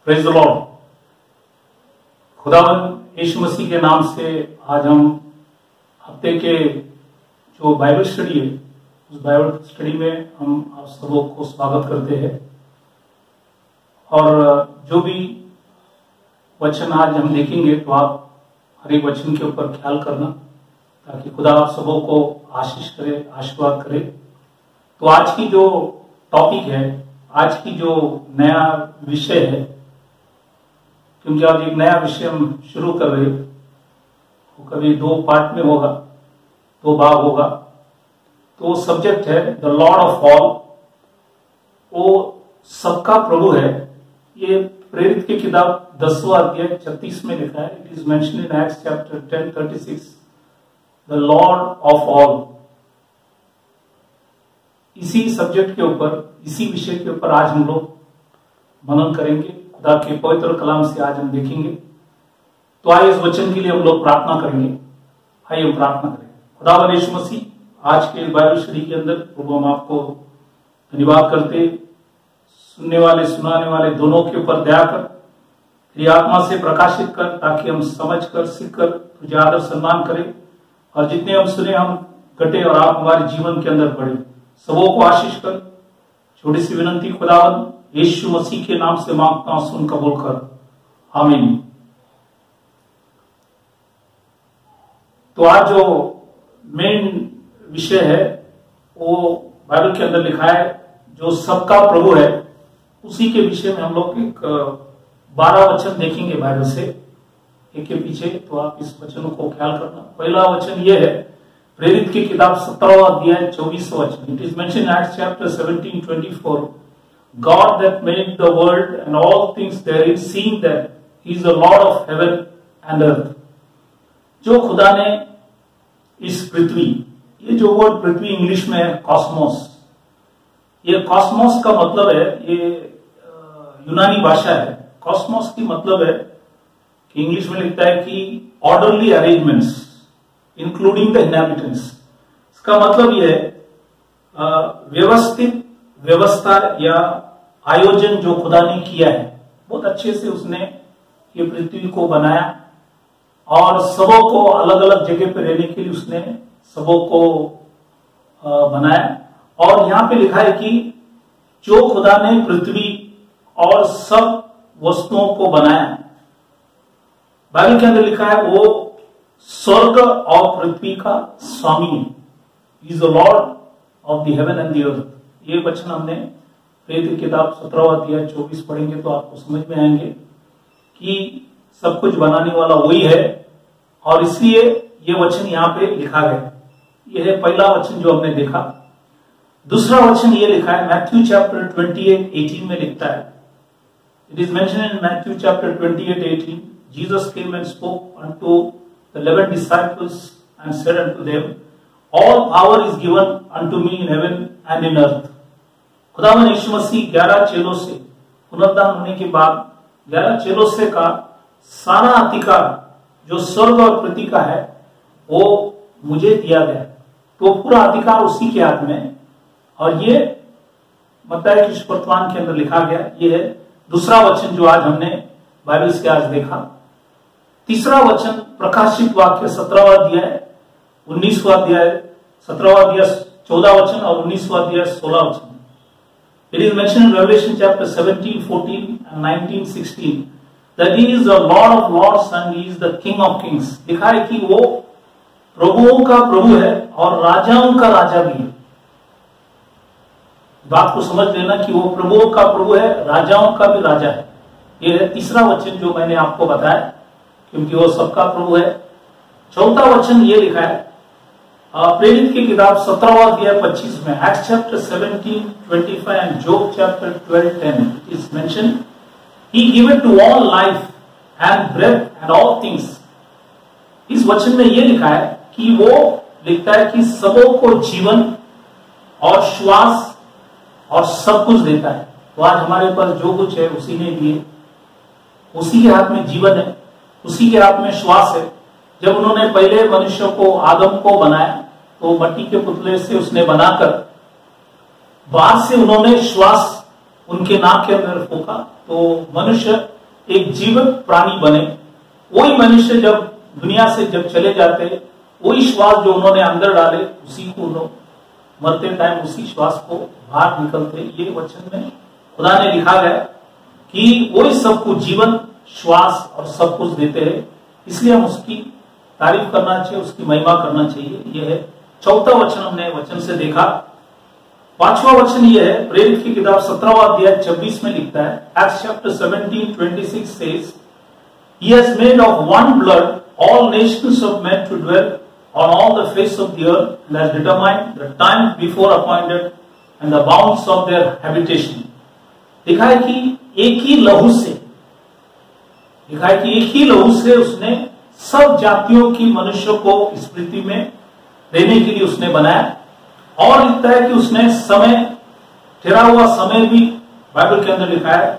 Praise the Lord. खुदावंद यीशु मसीह के नाम से आज हम हफ्ते के जो बाइबल स्टडी है उस बाइबल स्टडी में हम आप सबों को स्वागत करते हैं। और जो भी वचन आज हम देखेंगे तो आप हर एक वचन के ऊपर ख्याल करना ताकि खुदा आप सबों को आशीष करे, आशीर्वाद करे। तो आज की जो टॉपिक है, आज की जो नया विषय है, क्योंकि आज एक नया विषय हम शुरू कर रहे हैं, वो कभी 2 पार्ट में होगा, 2 भाग होगा। तो सब्जेक्ट है द लॉर्ड ऑफ ऑल, वो सबका प्रभु है। ये प्रेरित की किताब 10वां अध्याय 36 में लिखा है। It is mention in acts chapter 10:36, the Lord of all. इसी सब्जेक्ट के ऊपर, इसी विषय के ऊपर आज हम लोग मनन करेंगे। खुदा के पवित्र कलाम से आज हम देखेंगे। तो आइए इस वचन के लिए हम लोग प्रार्थना करेंगे। आइए हम प्रार्थना करें। खुदावंद यीशु मसीह, आज के बाइबल स्टडी के अंदर प्रभु हम आपको धन्यवाद करते, सुनने वाले सुनाने वाले दोनों के ऊपर दया कर, तेरी आत्मा से प्रकाशित कर, ताकि हम समझ कर, सीख कर तुझे आदर सम्मान करें। और जितने हम सुने हम घटे और आप हमारे जीवन के अंदर बढ़े। सबों को आशीष कर। छोटी सी विनंती खुदावंद यीशु मसीह के नाम से मांगता हूं, सुन कबूल कर, आमीन। तो आज जो मेन विषय है वो बाइबल के अंदर लिखा है, जो सबका प्रभु है, उसी के विषय में हम लोग एक 12 वचन देखेंगे बाइबल से, एक के पीछे। तो आप इस वचनों को ख्याल करना। पहला वचन ये है, प्रेरित की किताब 17वां अध्याय 24वां वचन। It is mention in acts chapter 17:24, God that made the world and all things therein, seeing that He is the Lord of heaven and earth। जो खुदा ने इस पृथ्वी, ये जो वर्ड पृथ्वी इंग्लिश में है कॉस्मोस, ये कॉस्मोस का मतलब है, ये यूनानी भाषा है। कॉस्मोस की मतलब है कि इंग्लिश में लिखता है कि orderly arrangements including the inhabitants. इसका मतलब ये है व्यवस्थित व्यवस्था या आयोजन जो खुदा ने किया है, बहुत अच्छे से उसने ये पृथ्वी को बनाया और सबों को अलग अलग जगह पे रहने के लिए उसने सबों को बनाया। और यहां पे लिखा है कि जो खुदा ने पृथ्वी और सब वस्तुओं को बनाया, बाइबल के अंदर लिखा है वो स्वर्ग और पृथ्वी का स्वामी है। He is the Lord of the heaven and the earth. ये वचन हमने प्रेरित किताब 17वां अध्याय 24 पढ़ेंगे तो आपको समझ में आएंगे कि सब कुछ बनाने वाला वही है, और इसलिए ये वचन यहाँ पे लिखा गया। यह है पहला वचन जो हमने देखा। दूसरा वचन ये लिखा है मैथ्यू चैप्टर 28:18 में लिखता है। It is mention in Matthew chapter 28:18, Jesus came and spoke unto the 11 disciples and said unto them, all power is given unto me in heaven and in earth. खुदावंद यीशु मसीह 11 चेलों से पुनरुत्थान होने के बाद 11 चेलों से का सारा अधिकार जो स्वर्ग और पृथ्वी का है वो मुझे दिया गया। तो पूरा अधिकार उसी के हाथ में है। और ये मत्ती के सुवर्तमान के अंदर लिखा गया। ये है दूसरा वचन जो आज हमने बाइबल से आज देखा। तीसरा वचन प्रकाशित वाक्य 17वां अध्याय 19वां अध्याय 17वां अध्याय 14 वचन और 19वां अध्याय 16 वचन। It is mentioned in Revelation chapter 17:14 and 19:16 that He is the Lord of Lords and He is the King of Kings। लिखा है कि वो प्रभुओं का प्रभु है और राजाओं का राजा भी है। बात को समझ लेना कि वो प्रभुओं का प्रभु है, राजाओं का भी राजा है। ये है तीसरा वचन जो मैंने आपको बताया, क्योंकि वो सबका प्रभु है। चौथा वचन ये लिखा है प्रेरित की किताब 17वां अध्याय 25 में, Acts chapter 17:25 and Job chapter 12:10। It is mention he giveth to all life and breath and all things. इस वचन में यह लिखा है कि वो लिखता है कि सबों को जीवन और श्वास और सब कुछ देता है। तो आज हमारे पास जो कुछ है उसी ने दिए, उसी के हाथ में जीवन है, उसी के हाथ में श्वास है। जब उन्होंने पहले मनुष्य को, आदम को बनाया, तो मट्टी के पुतले से उसने बनाकर बाहर से उन्होंने श्वास उनके नाक के अंदर फूंका तो मनुष्य एक जीवित प्राणी बने। वही मनुष्य जब दुनिया से जब चले जाते, वही श्वास जो उन्होंने अंदर डाले उसी को उन्होंने मरते टाइम उसी श्वास को बाहर निकलते। ये वचन में खुदा ने लिखा गया कि वही सबको जीवन, श्वास और सब कुछ देते हैं, इसलिए हम उसकी तारीफ करना चाहिए, उसकी महिमा करना चाहिए। यह है चौथा वचन हमने वचन से देखा। पांचवा वचन यह है, प्रेरित की किताब 17वां अध्याय 26 में लिखता है, Acts chapter 17:26 says, He has made of one blood all nations of men to dwell on all the face of the earth, and has determined the time before appointed and the bounds of their habitation. लिखा है कि एक ही लहू से, लिखा है कि एक ही लहू से उसने सब जातियों की मनुष्यों को इस पृथ्वी में रहने के लिए उसने बनाया। और लिखता है कि उसने समय, ठहरा हुआ समय भी बाइबल के अंदर लिखा है,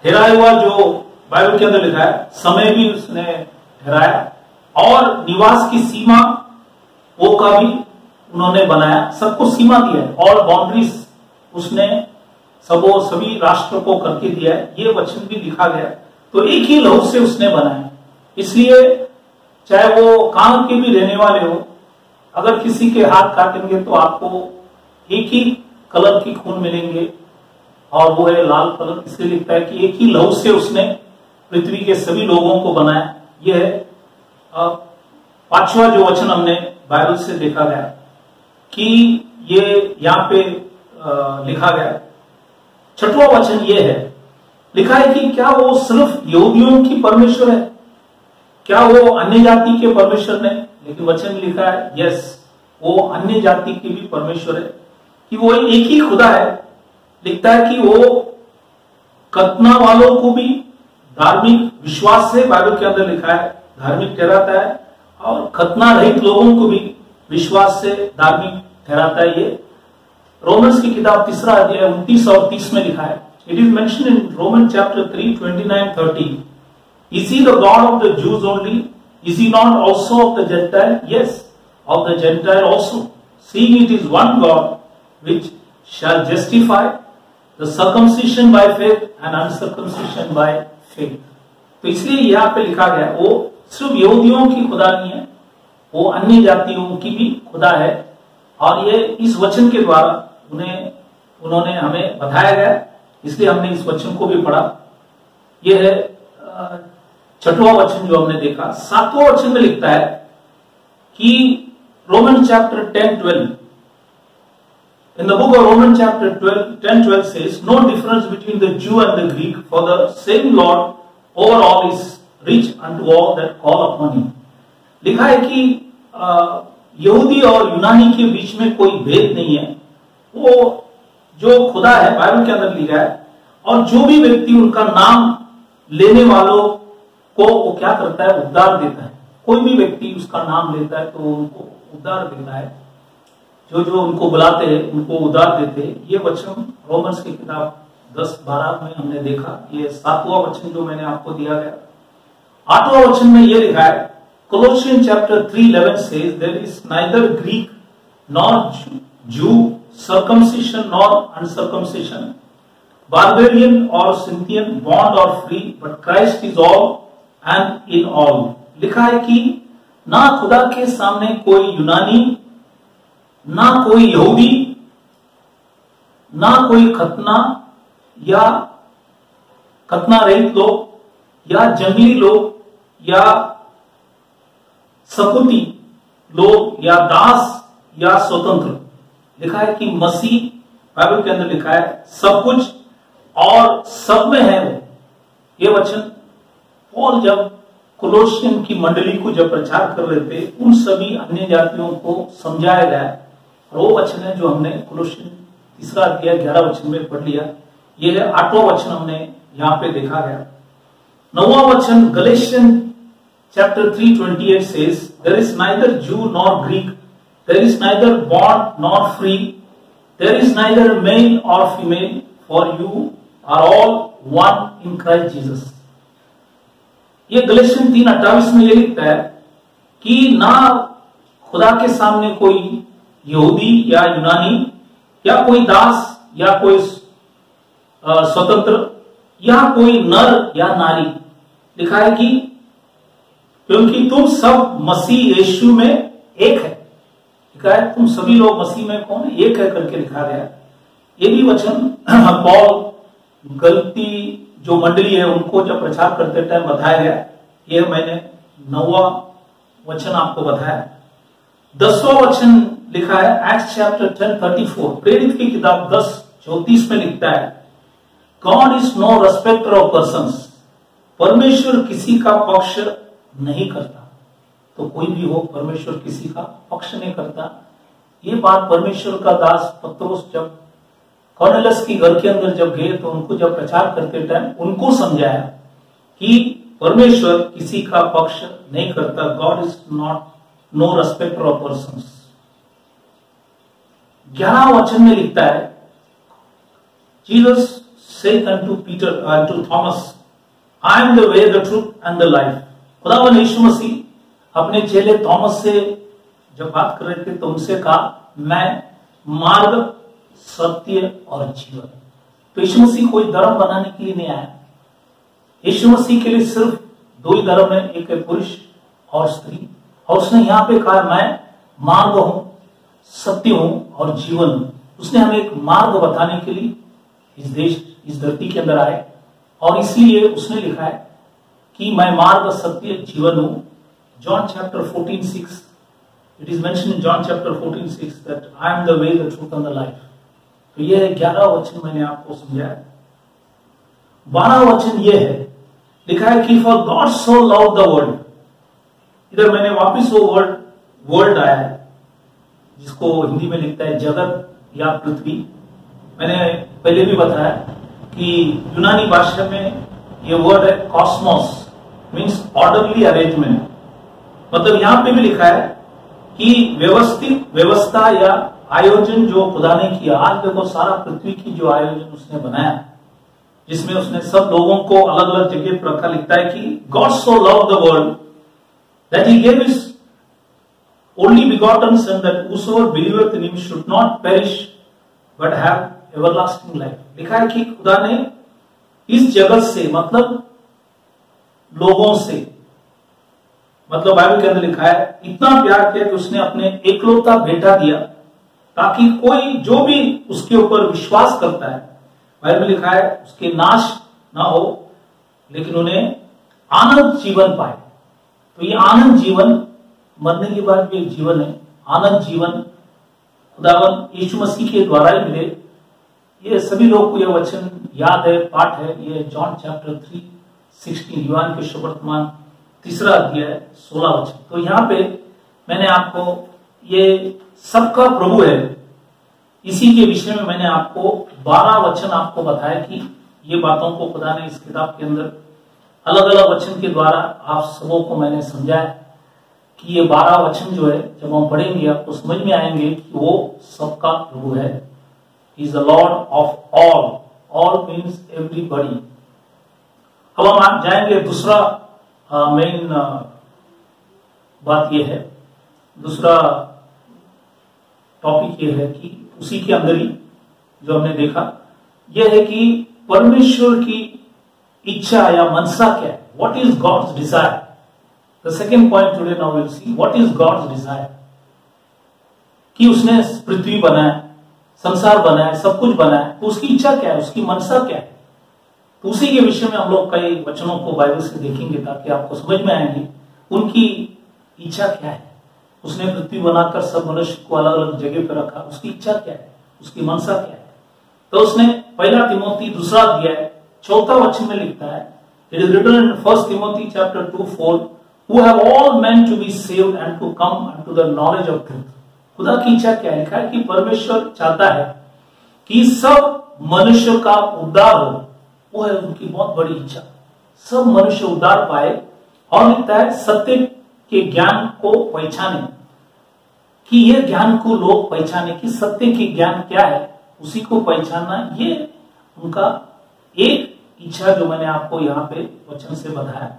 ठहरा हुआ जो बाइबल के अंदर लिखा है समय भी उसने ठहराया, और निवास की सीमा वो का भी उन्होंने बनाया, सबको सीमा दिया है, और बाउंड्रीज उसने सभी राष्ट्र को करके दिया है। ये वचन भी लिखा गया। तो एक ही लहू से उसने बनाया, इसलिए चाहे वो कहां के भी रहने वाले हो, अगर किसी के हाथ काटेंगे तो आपको एक ही कलर की खून मिलेंगे, और वो है लाल कलर। इसलिए लिखता है कि एक ही लहू से उसने पृथ्वी के सभी लोगों को बनाया। यह है पांचवा जो वचन हमने बाइबल से देखा गया कि ये यहाँ पे लिखा गया। छठवां वचन ये है, लिखा है कि क्या वो सिर्फ यहूदियों की परमेश्वर है, क्या वो अन्य जाति के परमेश्वर नहीं? लेकिन वचन लिखा है यस, वो अन्य जाति के भी परमेश्वर है, कि वो एक ही खुदा है। लिखता है कि वो कतना वालों को भी धार्मिक विश्वास से, बाइबल के अंदर लिखा है, धार्मिक ठहराता है, और खतना रहित लोगों को भी विश्वास से धार्मिक ठहराता है। ये रोमन्स की किताब 3 अध्याय 29 और 30 में लिखा है। It is mention in Roman chapter 3 29-30, Is he the God of the Jews only? Is he not also of the Gentile? Yes, of the Gentile also, seeing it is one God which shall justify the circumcision by faith and uncircumcision by faith. तो इसलिए यहाँ पे लिखा गया वो सिर्फ यहूदियों की खुदा नहीं है, वो अन्य जातियों की भी खुदा है। और ये इस वचन के द्वारा उन्होंने हमें बताया गया, इसलिए हमने इस वचन को भी पढ़ा। यह है छठवां वचन जो हमने देखा। सातवां वचन में लिखता है कि Roman chapter 10:12, in the book of Romans chapter 10:12 says, No difference between the Jew and the Greek, for the same Lord over all is rich unto all that call upon him. लिखा है कि यहूदी और यूनानी के बीच में कोई भेद नहीं है, वो जो खुदा है बाइबल के अंदर लिखा है, और जो भी व्यक्ति उनका नाम लेने वालों को वो क्या करता है, उद्धार देता है। कोई भी व्यक्ति उसका नाम लेता है तो उनको उद्धार देता है, जो उनको बुलाते हैं उनको उद्धार देते हैं। ये वचन रोमन्स की किताब 10-12 में हमने देखा। ये सातवां वचन जो मैंने आपको दिया गया। आठवां वचन में ये लिखा है, Colossians chapter 3:11 says, There is neither Greek nor Jew, circumcision nor uncircumcision, barbarian or Scythian, bond or free, but Christ is all and in all. लिखा है कि ना खुदा के सामने कोई यूनानी, ना कोई यहूदी, ना कोई खतना या खतना रहित लोग या जंगली लोग या सकुती लोग या दास या स्वतंत्र। लिखा है कि मसीह, बाइबल के अंदर लिखा है सब कुछ और सब में है वो। ये वचन पौल जब कोलोसियन की मंडली को जब प्रचार कर रहे थे, उन सभी अन्य जातियों को समझाया गया। और वो वचन है जो हमने कोलोसियन 3 अध्याय 11 वचन में पढ़ लिया। ये है 8वां वचन हमने यहाँ पे देखा गया। 9वां वचन गलेशियन chapter 3:28 says, There is neither Jew nor Greek, there is neither bond nor free, there is neither male or female, for you are all one in Christ Jesus. ये गलेशियन 3:28 में ये लिखता है कि ना खुदा के सामने कोई यहूदी या यूनानी या कोई दास या कोई स्वतंत्र या कोई नर या नारी, लिखा है कि क्योंकि तुम सब मसीह यीशु में एक है। लिखा है तुम सभी लोग मसीह में कौन है, एक है करके लिखा गया। ये भी वचन पौल गलती जो मंडली है उनको जब प्रचार करते टाइम बताया गया। ये मैंने 9वां वचन आपको बताया। 10वां वचन लिखा है एक्ट्स चैप्टर 10:34, प्रेरित की किताब 10:34 में लिखता है God is no respecter of persons, परमेश्वर किसी का पक्ष नहीं करता। तो कोई भी हो, परमेश्वर किसी का पक्ष नहीं करता। ये बात परमेश्वर का दास पत्रोस जब कॉर्नेलियस की घर के अंदर जब गए तो उनको जब प्रचार करते टाइम उनको समझाया कि परमेश्वर किसी का पक्ष नहीं करता। God is not no respecter of persons. 11वां वचन में लिखता है Jesus said unto Peter to Thomas, I am the way, the truth and the life। खुदावन यीशु मसीह अपने चेले थॉमस से जब बात कर रहे थे तो उनसे कहा मैं मार्ग, सत्य और जीवन। तो यीशु मसीह कोई धर्म बनाने के लिए नहीं आया। यीशु मसीह के लिए सिर्फ 2 ही धर्म है, एक है पुरुष और स्त्री। और उसने यहां पे कहा मैं मार्ग हूं, सत्य हूं और जीवन हूं। उसने हमें एक मार्ग बताने के लिए इस देश, इस धरती के अंदर आए और इसलिए उसने लिखा है कि मैं मार्ग, सत्य, जीवन हूं। John chapter 14:6, it is mention in John chapter 14:6 that I am the way, the truth and the life. तो ये 11वां वचन मैंने आपको समझाया। 12वां वचन ये है, लिखा है कि for God so loved the world. इधर मैंने वापिस वो वर्ल्ड आया है जिसको हिंदी में लिखता है जगत या पृथ्वी। मैंने पहले भी बताया कि यूनानी भाषा में ये वर्ड है कॉस्मोस, मीन्स ऑर्डरली अरेंजमेंट। मतलब यहां पे भी लिखा है कि व्यवस्थित व्यवस्था या आयोजन जो खुदा ने किया। आज देखो सारा पृथ्वी की जो आयोजन उसने बनाया, जिसमें उसने सब लोगों को अलग अलग जगह पर रखा। लिखता है कि God so love the world that he gave his only begotten son that whosoever believeth in him should not perish but have everlasting life। लिखा है कि खुदा ने इस जगत से, मतलब लोगों से, मतलब बाइबल के अंदर लिखा है इतना प्यार किया कि उसने अपने एकलौता बेटा दिया ताकि कोई जो भी उसके ऊपर विश्वास करता है, बाइबल लिखा है उसके नाश ना हो लेकिन उन्हें आनंद जीवन पाए। तो ये आनंद जीवन मरने के बाद भी एक जीवन है। आनंद जीवन खुदावन यीशु मसीह के द्वारा ही मिले। ये सभी लोग को यह वचन याद है, पाठ है। ये जॉन चैप्टर 3:16, यूहान के सुवर्तमान 3 अध्याय 16 वचन। तो यहाँ पे मैंने आपको ये सबका प्रभु है, इसी के विषय में मैंने आपको 12 वचन आपको बताया कि ये बातों को खुदा ने इस किताब के अंदर अलग अलग वचन के द्वारा आप सबों को मैंने समझाया कि ये 12 वचन जो है जब हम पढ़ेंगे आपको समझ में आएंगे कि वो सबका प्रभु है। He is the Lord of all. All means everybody. अब हम जाएंगे दूसरा मेन बात यह है, दूसरा टॉपिक यह है कि उसी के अंदर ही जो हमने देखा यह है कि परमेश्वर की इच्छा या मनसा क्या है। What is God's desire? The second point today now we'll see what is God's desire। कि उसने पृथ्वी बनाया, संसार बनाया, सब कुछ बनाया, तो उसकी इच्छा क्या है, उसकी मनसा क्या है। तो उसी के विषय में हम लोग कई वचनों को बाइबल से देखेंगे ताकि आपको समझ में आएंगे उनकी इच्छा क्या है। उसने पृथ्वी बनाकर सब मनुष्य को अलग अलग जगह पर रखा, उसकी इच्छा क्या है, उसकी मनसा क्या है। तो उसने 1 तिमोथी 2 अध्याय 4 वचन में लिखता है, it is written in 1 Timothy chapter 2:4, who have all men to be saved and to come unto the knowledge of truth। खुदा की इच्छा क्या है, लिखा है कि परमेश्वर चाहता है कि सब मनुष्य का उद्धार हो। वो है उनकी बहुत बड़ी इच्छा, सब मनुष्य उद्धार पाए। और लिखता है सत्य के ज्ञान को पहचाने, कि ये ज्ञान को लोग पहचाने कि सत्य की ज्ञान क्या है, उसी को पहचानना, ये उनका एक इच्छा जो मैंने आपको यहाँ पे वचन से बताया।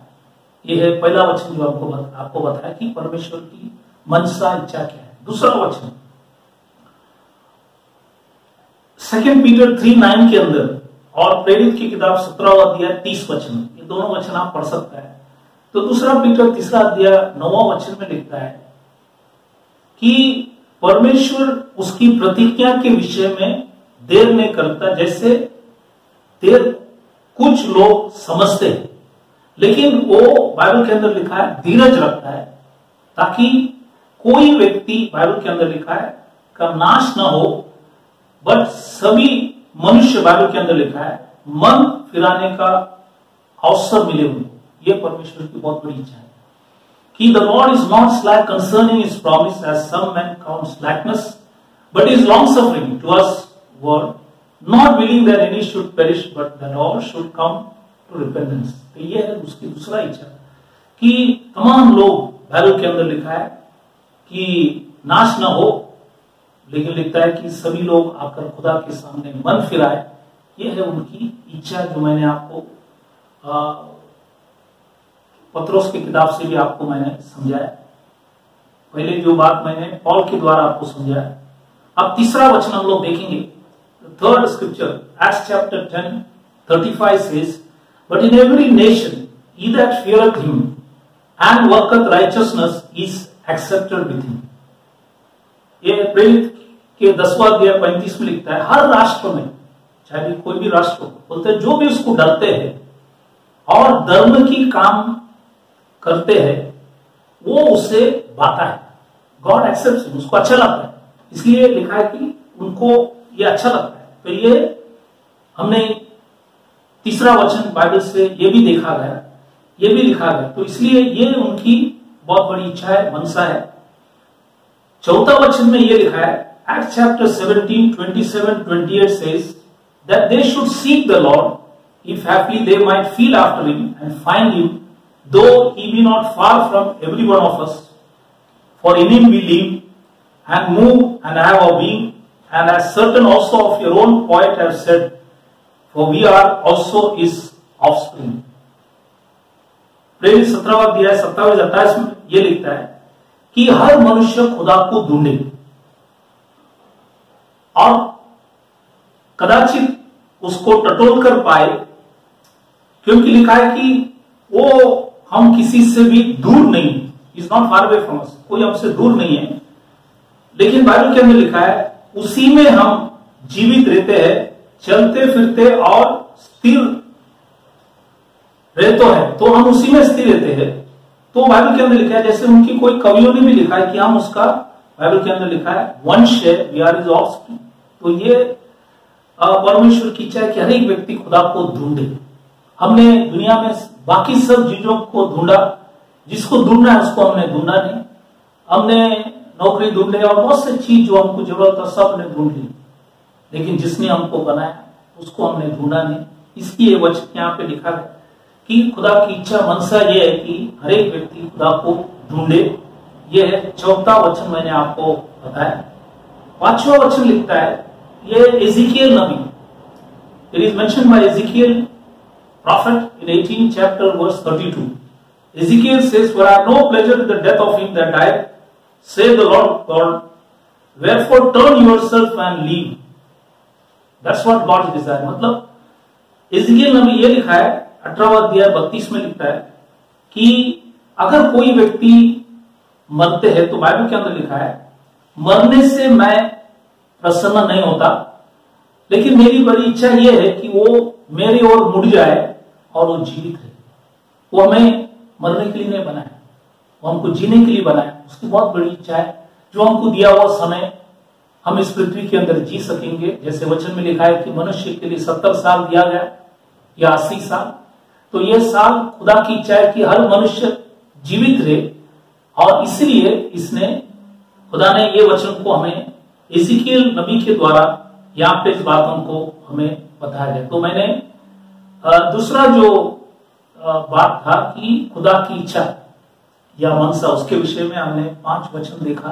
ये है पहला वचन जो आपको बताया कि परमेश्वर की मनसा इच्छा क्या है। दूसरा वचन 2 पीटर 3:9 के अंदर और प्रेरित की किताब 17वां अध्याय 30 वचन, ये दोनों वचन आप पढ़ सकते हैं। तो दूसरा पीटर 3 अध्याय 9वां वचन में लिखता है कि परमेश्वर उसकी प्रतिज्ञा के विषय में देर नहीं करता, जैसे देर कुछ लोग समझते हैं, लेकिन वो बाइबल के अंदर लिखा है धीरज रखता है, ताकि कोई व्यक्ति, बाइबल के अंदर लिखा है, का नाश ना हो, बट सभी मनुष्य, बाइबल के अंदर लिखा है, मन फिराने का अवसर मिले हुए। ये परमेश्वर की बहुत बड़ी इच्छा है कि the Lord is not slack concerning his promise as some man count slackness, but is long suffering to us ward, not willing that any should perish but that all should come to repentance. तो ये है उसकी दूसरा इच्छा कि तमाम लोग, Bible के अंदर लिखा है कि नाश ना हो, लेकिन लिखता है कि सभी लोग आकर खुदा के सामने मन फिराए। ये है उनकी इच्छा, जो मैंने आपको पत्रोस की किताब से भी आपको मैंने समझाया। पहले जो बात मैंने पॉल के द्वारा आपको समझाया। अब तीसरा वचन हम लोग देखेंगे। Third scripture, acts chapter 10:35 says, but in every nation he that feareth him and worketh righteousness is accepted with him। ये प्रेरित के 10वां अध्याय 35 में लिखता है, हर राष्ट्र में, चाहे भी कोई भी राष्ट्र हो, बोलते हैं जो भी उसको डरते हैं और धर्म की काम करते हैं, वो उसे बाता है। गॉड एक्सेप्ट्स हिम, उसको अच्छा लगता है, इसलिए लिखा है कि उनको ये अच्छा लगता है। तो ये हमने तीसरा वचन बाइबल से ये भी देखा गया, ये भी लिखा गया, तो इसलिए ये उनकी बहुत बड़ी इच्छा है, मनसा है। चौथा वचन में ये लिखा है, Acts chapter 17:27-28 says that they should seek the Lord, if haply they might feel after him and find him, though he be not far from every one of us. For in him we live and move and have our being, and as certain also of your own poet have said, for we are also his offspring। प्रेरित 17वां अध्याय 27-28 में ये लिखता है कि हर मनुष्य खुदा को ढूंढे और कदाचित उसको टटोल कर पाए, क्योंकि लिखा है कि वो हम किसी से भी दूर नहीं, is not far away from us, कोई हमसे दूर नहीं है, लेकिन बाइबल के अंदर लिखा है उसी में हम जीवित रहते हैं, चलते फिरते और स्थिर रहते हैं, तो हम उसी में स्थिर रहते हैं। तो बाइबल के अंदर लिखा है, जैसे उनकी कोई कवियों ने भी लिखा है कि हम उसका, बाइबल के अंदर लिखा है वंश है, वी आर हिज ऑफस्प्रिंग। तो ये परमेश्वर की इच्छा है कि हर एक व्यक्ति खुदा को ढूंढे। हमने दुनिया में बाकी सब चीजों को ढूंढा, जिसको ढूंढना है उसको हमने ढूंढा नहीं। हमने नौकरी ढूंढ लिया और बहुत सी चीज जो हमको जरूरत है सब हमने ढूंढ ली, लेकिन जिसने हमको बनाया उसको हमने ढूंढा नहीं। इसकी ये वचन यहाँ पे लिखा है कि खुदा की इच्छा, मनसा ये है कि हर एक व्यक्ति खुदा को ढूंढे। ये है चौथा वचन मैंने आपको बताया। पांचवा वचन लिखता है, ये एजिकियल नबी, it is mention by Ezekiel prophet in 18th chapter verse 32. Ezekiel says, for I have no pleasure in the death of him that died, say the Lord God, wherefore turn yourself and leave। That's what God desires। मतलब एजिकियल नबी ये लिखा है 18वां अध्याय 32 में लिखता है कि अगर कोई व्यक्ति मरते हैं, तो बाइबल के अंदर लिखा है मरने से मैं प्रसन्न नहीं होता, लेकिन मेरी बड़ी इच्छा यह है कि वो मेरी ओर मुड़ जाए और वो जीवित है। वो हमें मरने के लिए नहीं बनाया, वो हमको जीने के लिए बनाया। उसकी बहुत बड़ी इच्छा है, जो हमको दिया हुआ समय हम इस पृथ्वी के अंदर जी सकेंगे। जैसे वचन में लिखा है कि मनुष्य के लिए 70 साल दिया गया या 80 साल, तो ये साल खुदा की इच्छा है कि हर मनुष्य जीवित रहे, और इसलिए इसने, खुदा ने ये वचन को हमें एजिकियल नबी के द्वारा यहाँ पे इस बातों को हमें बताया है। तो मैंने दूसरा जो बात था कि खुदा की इच्छा या मनसा, उसके विषय में हमने 5 वचन देखा,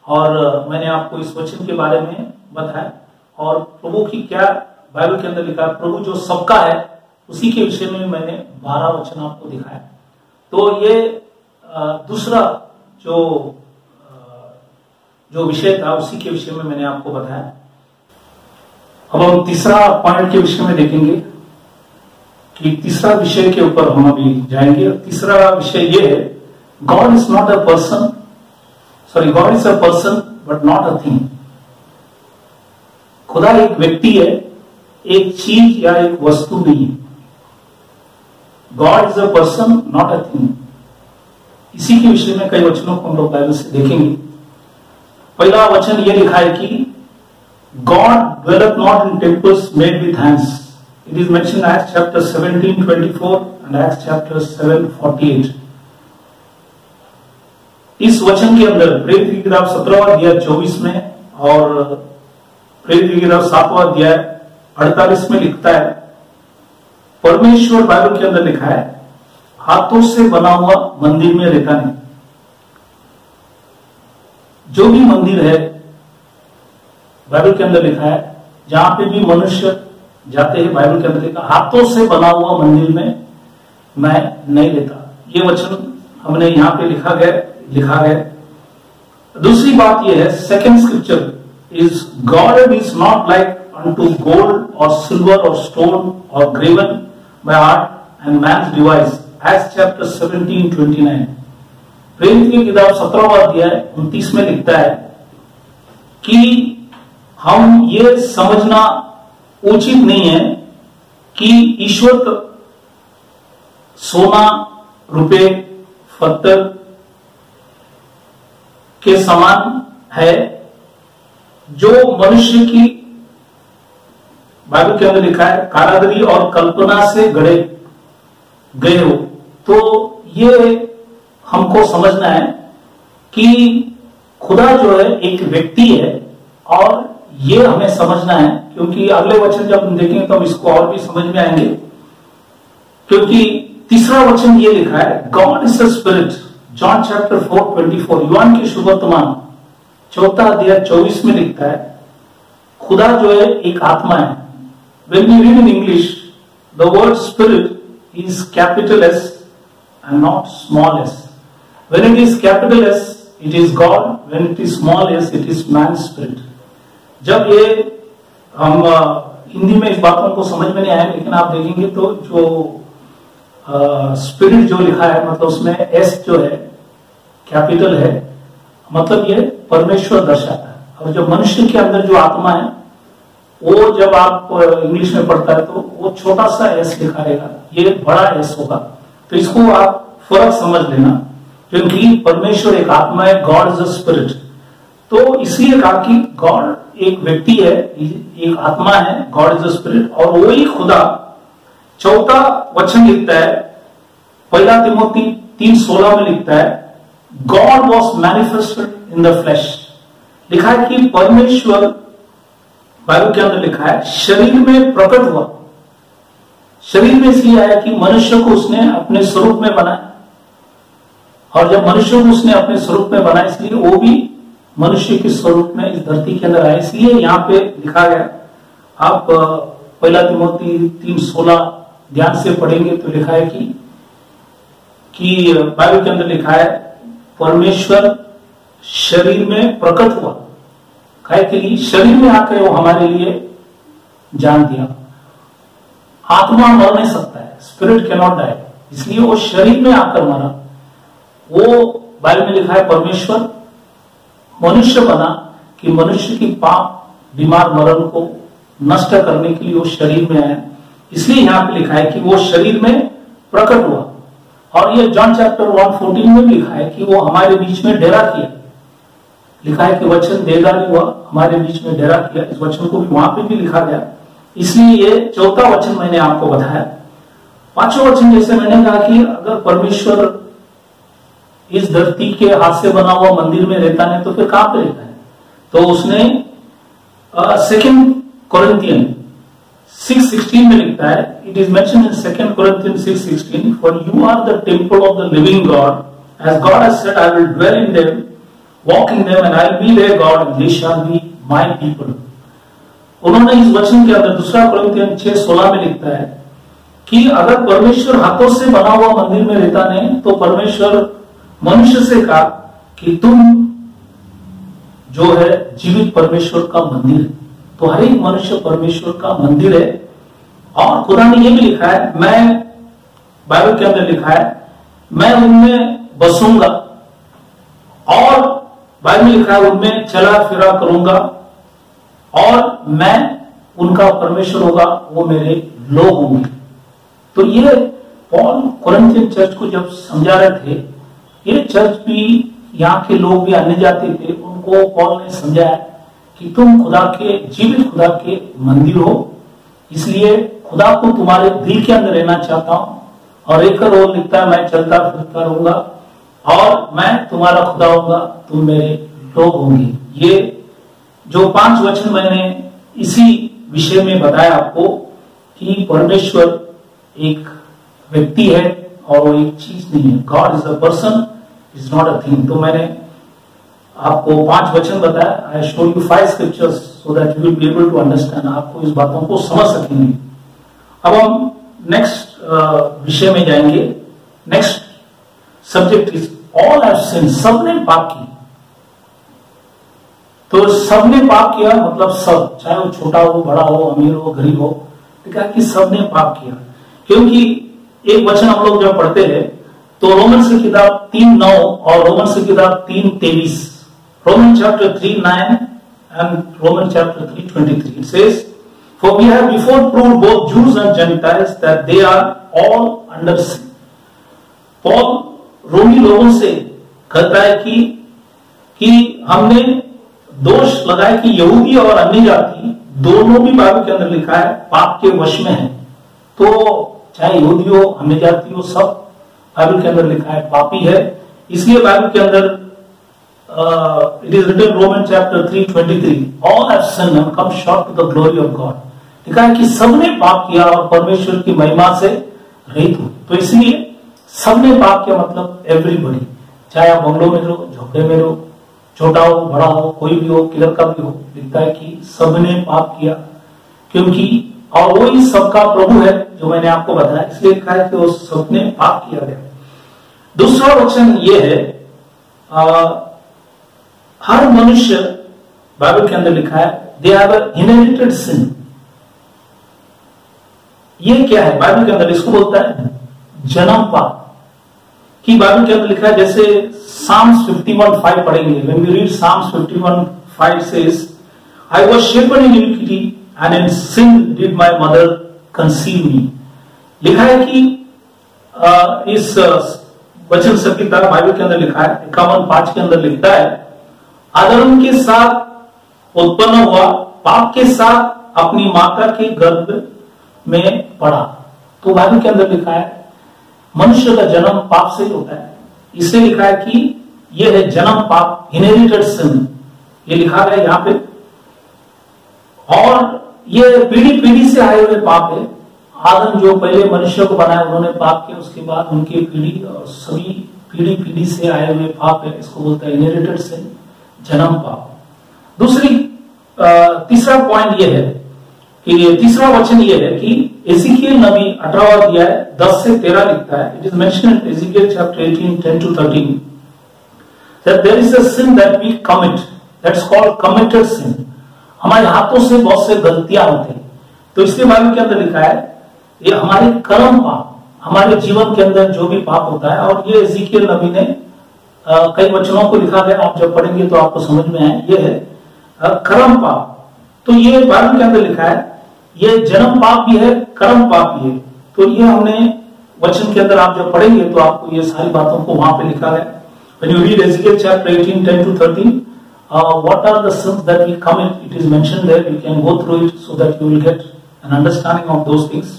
और मैंने आपको इस वचन के बारे में बताया, और प्रभु की क्या बाइबल के अंदर लिखा, प्रभु जो सबका है उसी के विषय में मैंने 12 वचन आपको दिखाया। तो ये दूसरा जो विषय था उसी के विषय में मैंने आपको बताया। अब हम तीसरा पॉइंट के विषय में देखेंगे कि तीसरा विषय के ऊपर हम अभी जाएंगे। तीसरा विषय ये है, God is not a person, sorry God is a person but not a thing. खुदा एक व्यक्ति है, एक चीज या एक वस्तु नहीं है। God is a person not a thing. इसी के विषय में कई वचनों को हम लोग बाइबल से देखेंगे। पहला वचन ये लिखा है कि God dwelleth not in temples made with hands. It is mentioned in Acts chapter 17:24 and Acts chapter 7:48. इस वचन के अंदर प्रेरित की किताब 17वां अध्याय 24 में और प्रेरित की किताब 7वां अध्याय 48 में लिखता है, परमेश्वर बाइबल के अंदर लिखा है, हाथों से बना हुआ मंदिर में रहता नहीं। जो भी मंदिर है बाइबल के अंदर लिखा है, जहां पे भी मनुष्य जाते हैं, बाइबल के अंदर लिखा हाथों से बना हुआ मंदिर में मैं नहीं रहता। ये वचन हमने यहां पे लिखा गया। दूसरी बात यह है, second scripture is God is not like unto gold or silver or stone or graven by art and man's device. Acts chapter 17:29. प्रेरित की किताब 17वां अध्याय 29 में लिखता है कि हम ये समझना उचित नहीं है कि ईश्वर सोना, रुपए, पत्थर के समान है, जो मनुष्य की बाइबल के अंदर लिखा है कारागरी और कल्पना से गढ़े गए हो। तो ये हमको समझना है कि खुदा जो है एक व्यक्ति है, और ये हमें समझना है, क्योंकि अगले वचन जब हम देखेंगे तो हम इसको और भी समझ में आएंगे। क्योंकि तीसरा वचन ये लिखा है, God is a spirit, John chapter 4:24, युवान के शुभवर्तमान 4 अध्याय 24 में लिखता है, खुदा जो है एक आत्मा है। When we read in English, the word spirit is capital S and not small s. When it is capital S, it is God. When it is small s, it is man's spirit. जब ये हम हिंदी में इस बातों को समझ में नहीं आया, लेकिन आप देखेंगे तो जो स्पिरिट जो लिखा है, मतलब उसमें एस जो है कैपिटल है, मतलब ये परमेश्वर दर्शाता है। और जो मनुष्य के अंदर जो आत्मा है, वो जब आप इंग्लिश में पढ़ता है तो वो छोटा सा एस लिखा रहेगा, ये बड़ा एस होगा। तो इसको आप फर्क समझ लेना, क्योंकि परमेश्वर एक आत्मा है, गॉड इज अ स्पिरिट। तो इसलिए कहा कि गॉड एक व्यक्ति है, एक आत्मा है, गॉड इज अ स्पिरिट, और वही खुदा। चौथा वचन लिखता है, पहला तिमोथी 3:16 में लिखता है, God was manifested in the flash. लिखा है कि परमेश्वर, बाइबल के अंदर लिखा है, शरीर में प्रकट हुआ। शरीर में इसलिए आया कि मनुष्य को उसने अपने स्वरूप में बनाया, और जब मनुष्य को उसने अपने स्वरूप में बनाया, इसलिए वो भी मनुष्य के स्वरूप में इस धरती के अंदर आया। इसलिए यहां पे लिखा गया, आप पहला तिमोथी 3:16 ध्यान से पढ़ेंगे तो लिखा है कि बाइबल के अंदर लिखा है, परमेश्वर शरीर में प्रकट हुआ। काहे के लिए? शरीर में आकर वो हमारे लिए जान दिया। आत्मा मर नहीं सकता है, स्पिरिट कैन नॉट डाई, इसलिए वो शरीर में आकर मरा। वो बाइबल में लिखा है, परमेश्वर मनुष्य बना कि मनुष्य की पाप, बीमार, मरण को नष्ट करने के लिए वो शरीर में आया। इसलिए यहां पे लिखा है कि वो शरीर में प्रकट हुआ। और ये जॉन चैप्टर 1:14 में भी लिखा है कि वो हमारे बीच में डेरा किया। लिखा है कि वचन देहधारी हुआ, हमारे बीच में डेरा किया। इस वचन को भी वहां पे भी लिखा गया। इसलिए ये चौथा वचन मैंने आपको बताया। पांचवा वचन जैसे मैंने कहा कि अगर परमेश्वर इस धरती के हाथ से बना हुआ मंदिर में रहता है, तो फिर कहां पे रहता है? तो उसने 2 कोरिन्थियन 6:16 में लिखता है, it is mentioned in 2 Corinthian 6:16, for you are the temple of the living God, as God has said, I will dwell in them, walk in them, and I will be their God, and they shall be my people. उन्होंने इस वचन के अंदर 2 Corinthian 6:16 में लिखता है कि अगर परमेश्वर हाथों से बना हुआ मंदिर में रहता नहीं, तो परमेश्वर मनुष्य से कहा कि तुम जो है जीवित परमेश्वर का मंदिर है। तो हर एक मनुष्य परमेश्वर का मंदिर है। और खुदा ने ये भी लिखा है, मैं बाइबल के अंदर लिखा है, मैं उनमें बसूंगा, और बाइबल में लिखा है उनमें चला फिरा करूंगा, और मैं उनका परमेश्वर होगा, वो मेरे लोग होंगे। तो ये पॉल कोरिन्थियन चर्च को जब समझा रहे थे, ये चर्च भी, यहाँ के लोग भी अन्य जाति थे, उनको पॉल ने समझाया कि तुम खुदा के, जीवित खुदा के मंदिर हो, इसलिए खुदा को तुम्हारे दिल के अंदर रहना चाहता हूं। और एक और लिखता है, मैं चलता फिरता रहूंगा और मैं तुम्हारा खुदा होगा, तुम मेरे लोग होंगे। ये जो 5 वचन मैंने इसी विषय में बताया आपको कि परमेश्वर एक व्यक्ति है और वो एक चीज नहीं है। God is a person, is not a thing. तो मैंने आपको 5 वचन बताया। I show you 5 scriptures so that you will be able to understand, आपको इस बातों को समझ सकेंगे। अब हम नेक्स्ट विषय में जाएंगे। Next subject is all have sin, सबने पाप की। तो सबने पाप किया मतलब सब, चाहे वो छोटा हो, बड़ा हो, अमीर हो, गरीब हो, ठीक है, कि सबने पाप किया। क्योंकि एक वचन हम लोग जब पढ़ते हैं तो रोमन्स की किताब 3:9 और रोमन्स की किताब 3:23, Roman chapter 3:9 and Romans chapter 3:23, it says, for we have before proved both Jews and Gentiles that they are all under sin. Paul रोमी लोगों से कहता है कि हमने दोष लगाया कि यहूदी और अन्य जाति दोनों भी बाइबल के अंदर लिखा है पाप के वश में है। तो चाहे यहूदी हो, अन्य जाति हो, सब बाइबल के अंदर लिखा है पापी है। इसलिए बाइबल के अंदर it is written Roman chapter 3:23, all have sinned and come short to the glory of God. लिखा है कि सबने पाप किया और परमेश्वर की महिमा से रहित हुए। तो इसलिए सबने पाप किया मतलब एवरीबॉडी, चाहे आप बंगलों में रहो, झोपड़े में रहो, छोटा हो, बड़ा हो, कोई भी हो, किधर का भी हो, लिखता है कि सबने पाप किया। क्योंकि और वही सबका प्रभु है जो मैंने आपको बताया, इसलिए लिखा है कि वो सबने पाप किया गया। दूसरा वचन ये है, हर मनुष्य, बाइबल के अंदर लिखा है दे हैव इनहेरिटेड सिन। ये क्या है बाइबल के अंदर? इसको बोलता है जन्म पाप। कि बाइबल के अंदर लिखा है, जैसे Psalms 51:5 पढ़ेंगे। When we read Psalms 51:5 says, I was shapen in iniquity and in sin did my mother conceive me. लिखा है कि इस वचन संहिता बाइबल के अंदर लिखा है 51:5 के अंदर लिखता है, अधर्म के साथ उत्पन्न हुआ, पाप के साथ अपनी माता के गर्भ में पड़ा। तो बाइबल के अंदर लिखा है मनुष्य का जन्म पाप से ही होता है। इससे लिखा है कि यह है जन्म पाप, इनहेरिटेड सिन, ये लिखा गया यहां पे। और ये पीढ़ी पीढ़ी से आए हुए पाप है। आदम जो पहले मनुष्य को बनाया उन्होंने पाप किया, उसके बाद उनकी पीढ़ी और सभी पीढ़ी पीढ़ी से आए हुए पाप है। इसको बोलता है इनहेरिटेड सिन, जन्म पाप। तीसरा पॉइंट ये है कि तीसरा वचन ये है कि एजिकियल नबी 18वां अध्याय 10 से 13 लिखता है। It is mentioned in Ezekiel chapter 18 10-13 that there is a sin that we commit, that's called committed sin. हमारे हाथों से बहुत से गलतियां होती हैं, तो इसलिए बाइबल के अंदर लिखा है ये हमारे कर्म पाप, हमारे जीवन के अंदर जो भी पाप होता है। और ये एजिकियल नबी ने कई वचनों को लिखा गया, आप जब पढ़ेंगे तो आपको समझ में आए, ये है कर्म पाप। तो ये बाइबल के अंदर लिखा है, ये जन्म पाप भी है, कर्म पाप भी है। तो ये हमने वचन के अंदर आप जब पढ़ेंगे तो आपको ये सारी बातों को वहां पे लिखा है। When you read Ezekiel chapter 18 10-13, what are the sins that we commit? It is mentioned there. You can go through it so that you will get an understanding of those things.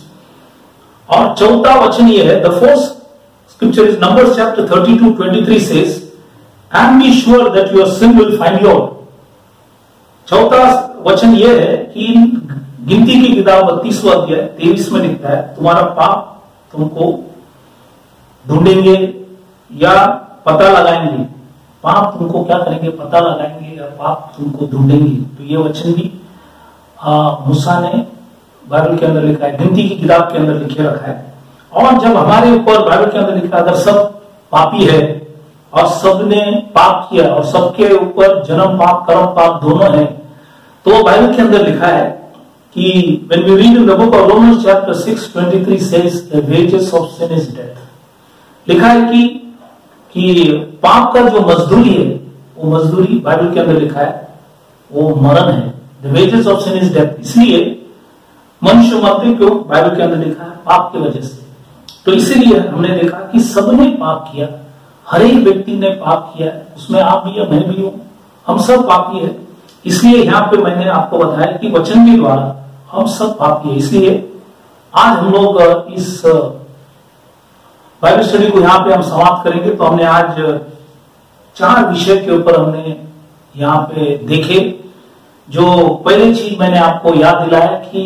और चौथा वचन ये है, the fourth scripture is Numbers chapter 32:23 says, and be sure that your sin will find you out. चौथा वचन ये है कि गिनती की किताब 32वां अध्याय 23 में लिखता है, तुम्हारा पाप तुमको ढूंढेंगे या पता लगाएंगे। पाप तुमको क्या करेंगे? पता लगाएंगे, या पाप तुमको ढूंढेंगे। तो ये वचन भी मूसा ने बाइबल के अंदर लिखा है, गिनती की किताब के अंदर लिखे रखा है। और जब हमारे ऊपर बाइबल के अंदर लिखा, अगर सब पापी है और सबने पाप किया और सबके ऊपर जन्म पाप कर्म पाप दोनों है, तो बाइबल के अंदर लिखा है कि when we read in the book of Romans chapter 6:23 says the wages of sin is death. लिखा है कि पाप का जो मजदूरी है, वो मजदूरी बाइबल के अंदर लिखा है वो मरण है। The wages of sin is death. इसलिए मनुष्य मरते क्यों? बाइबल के अंदर लिखा है पाप की वजह से। तो इसीलिए हमने देखा कि सबने पाप किया, हर एक व्यक्ति ने पाप किया, उसमें आप भी है, मैं भी हूं, हम सब पापी है। इसलिए यहाँ पे मैंने आपको बताया कि वचन के द्वारा हम सब पापी है। इसलिए आज हम लोग इस बाइबल स्टडी को यहाँ पे हम समाप्त करेंगे। तो हमने आज 4 विषय के ऊपर हमने यहाँ पे देखे। जो पहली चीज मैंने आपको याद दिलाया कि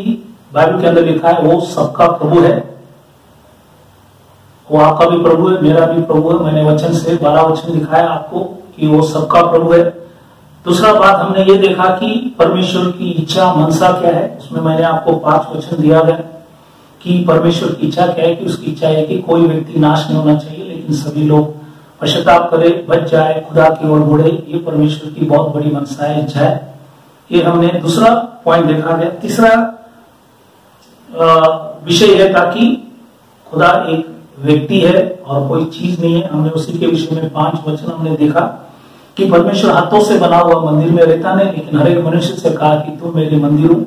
बाइबल के अंदर लिखा है वो सबका प्रभु है, वो आपका भी प्रभु है, मेरा भी प्रभु है। मैंने वचन से 12 वचन दिखाया आपको कि वो सबका प्रभु है। दूसरा बात हमने ये देखा कि परमेश्वर की इच्छा मनसा क्या है, उसमें मैंने आपको 5 वचन दिया गया कि परमेश्वर की इच्छा क्या है, कि उसकी इच्छा है कि कोई व्यक्ति नाश नहीं होना चाहिए लेकिन सभी लोग पश्चाताप करे, बच जाए, खुदा की ओर मुड़े। ये परमेश्वर की बहुत बड़ी मनसा है, इच्छा है। ये हमने दूसरा पॉइंट देखा गया। तीसरा विषय है ताकि खुदा एक व्यक्ति है और कोई चीज नहीं है। हमने उसी के विषय में 5 वचन हमने देखा कि परमेश्वर हाथों से बना हुआ मंदिर में रहता नहीं, लेकिन हर एक मनुष्य से कहा कि तुम मेरे मंदिर हो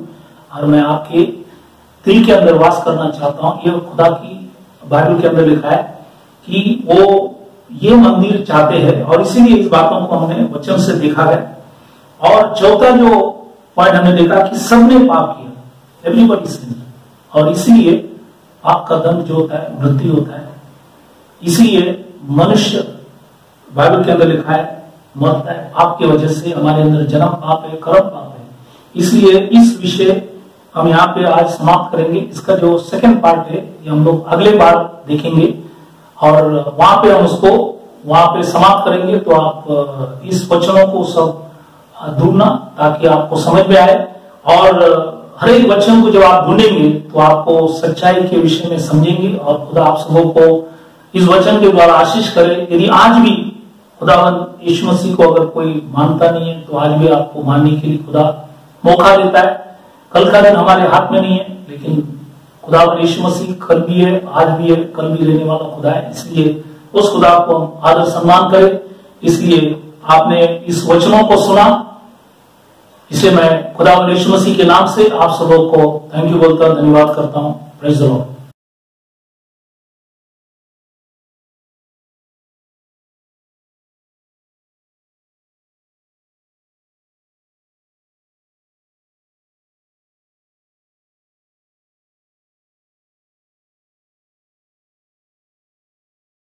और मैं आपके दिल के अंदर वास करना चाहता हूं। ये खुदा की बाइबल के अंदर लिखा है कि वो ये मंदिर चाहते हैं और इसीलिए इस बातों को हमने वचन से देखा है। और चौथा जो पॉइंट हमने देखा कि सबने पाप किया, एवरीबॉडी सिन, और इसीलिए पाप का दंड जो होता है मृत्यु होता है। इसीलिए मनुष्य बाइबल के अंदर लिखा है मरता है पाप की वजह से। हमारे अंदर जन्म पाप है, कर्म पाप है। इसलिए इस विषय हम यहाँ पे आज समाप्त करेंगे। इसका जो सेकंड पार्ट है ये हम लोग अगले बार देखेंगे और वहां पे हम उसको वहां पे समाप्त करेंगे। तो आप इस वचनों को सब ढूंढना ताकि आपको समझ में आए, और हर एक वचन को जब आप ढूंढेंगे तो आपको सच्चाई के विषय में समझेंगे और खुदा आप सबों को इस वचन के द्वारा आशीष करे। यदि आज भी खुदावंद यीशु मसीह को अगर कोई मानता नहीं है तो आज भी आपको मानने के लिए खुदा मौका देता है। कल का दिन हमारे हाथ में नहीं है, लेकिन खुदावंद यीशु मसीह कल भी है, आज भी है, कल भी रहने वाला खुदा है। इसलिए उस खुदा को हम आदर सम्मान करें। इसलिए आपने इस वचनों को सुना, इसे मैं खुदावंद यीशु मसीह के नाम से आप सबों को थैंक यू बोलता हूं, धन्यवाद करता हूं। Praise the Lord.